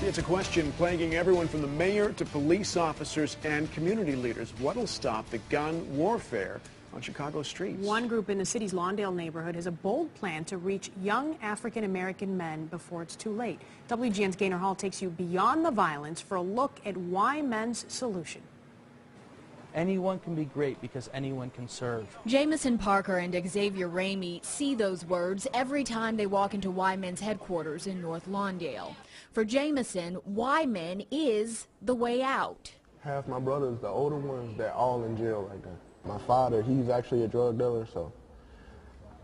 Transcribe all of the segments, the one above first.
It's a question plaguing everyone from the mayor to police officers and community leaders. What'll stop the gun warfare on Chicago's streets? One group in the city's Lawndale neighborhood has a bold plan to reach young African-American men before it's too late. WGN's Gaynor Hall takes you beyond the violence for a look at why Men's solution. Anyone can be great because anyone can serve. Jamison Parker and Xavier Ramey see those words every time they walk into Y Men's headquarters in North Lawndale. For Jamison, Y Men is the way out. Half my brothers, the older ones, they're all in jail right now. My father, he's actually a drug dealer,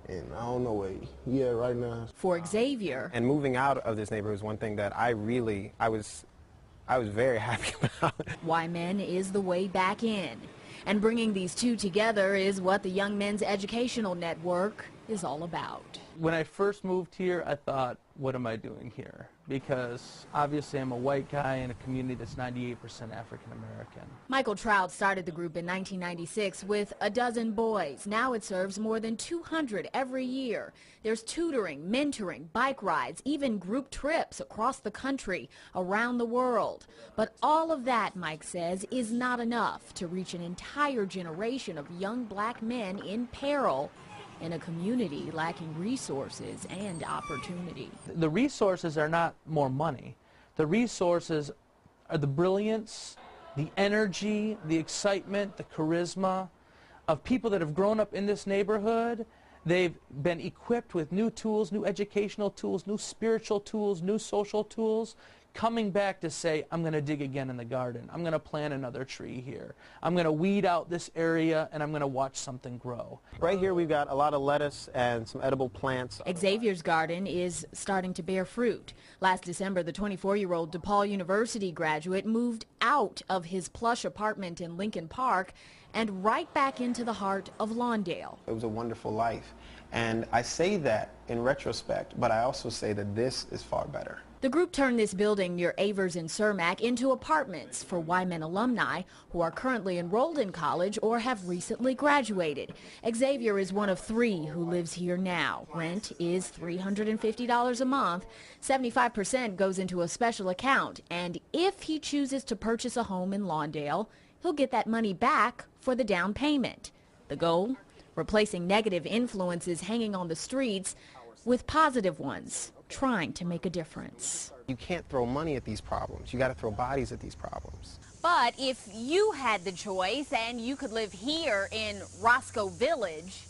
and I don't know where he at right now. For Xavier. And moving out of this neighborhood is one thing that I was very happy about. Y Men is the way back in. And bringing these two together is what the Young Men's Educational Network is all about. When I first moved here, I thought, what am I doing here? Because obviously I'm a white guy in a community that's 98% African American. Michael Trout started the group in 1996 with a dozen boys. Now it serves more than 200 every year. There's tutoring, mentoring, bike rides, even group trips across the country, around the world. But all of that, Mike says, is not enough to reach an entire generation of young black men in peril in a community lacking resources and opportunity. The resources are not more money. The resources are the brilliance, the energy, the excitement, the charisma of people that have grown up in this neighborhood. They've been equipped with new tools, new educational tools, new spiritual tools, new social tools, coming back to say, I'm going to dig again in the garden. I'm going to plant another tree here. I'm going to weed out this area, and I'm going to watch something grow. Right here we've got a lot of lettuce and some edible plants. Xavier's garden is starting to bear fruit. Last December, the 24-year-old DePaul University graduate moved out of his plush apartment in Lincoln Park and right back into the heart of Lawndale. It was a wonderful life. And I say that in retrospect, but I also say that this is far better. The group turned this building near Avers and Cermak into apartments for Y Men alumni who are currently enrolled in college or have recently graduated. Xavier is one of 3 who lives here now. Rent is $350 a month. 75% goes into a special account, and if he chooses to purchase a home in Lawndale, he'll get that money back for the down payment. The goal? Replacing negative influences hanging on the streets with positive ones, trying to make a difference. You can't throw money at these problems. You got to throw bodies at these problems. But if you had the choice and you could live here in Roscoe Village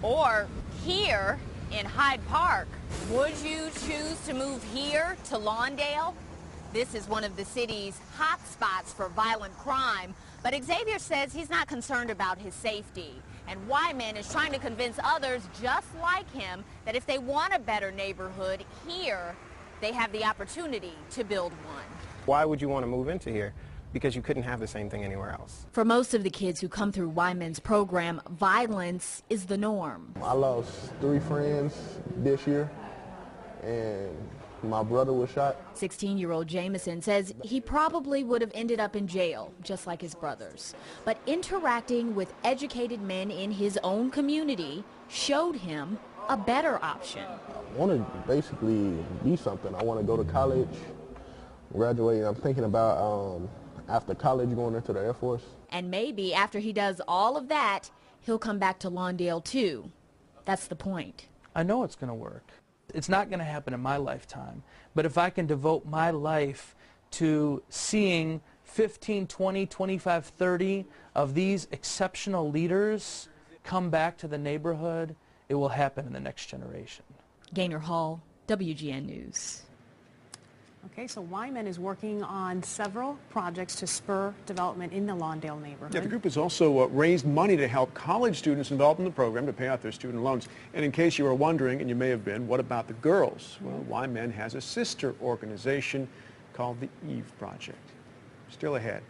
or here in Hyde Park, would you choose to move here to Lawndale? This is one of the city's hot spots for violent crime, but Xavier says he's not concerned about his safety. And Y Men is trying to convince others just like him that if they want a better neighborhood here, they have the opportunity to build one. Why would you want to move into here? Because you couldn't have the same thing anywhere else. For most of the kids who come through Y Men's program, violence is the norm. I lost 3 friends this year, and my brother was shot. 16-year-old Jamison says he probably would have ended up in jail, just like his brothers. But interacting with educated men in his own community showed him a better option. I want to basically be something. I want to go to college, graduate. I'm thinking about, after college, going into the Air Force. And maybe after he does all of that, he'll come back to Lawndale too. That's the point. I know it's going to work. It's not going to happen in my lifetime, but if I can devote my life to seeing 15, 20, 25, 30 of these exceptional leaders come back to the neighborhood, it will happen in the next generation. Gaynor Hall, WGN News. Okay, so Y Men is working on several projects to spur development in the Lawndale neighborhood. Yeah, the group has also raised money to help college students involved in the program to pay off their student loans. And in case you were wondering, and you may have been, what about the girls? Well, Y Men has a sister organization called the Eve Project. Still ahead.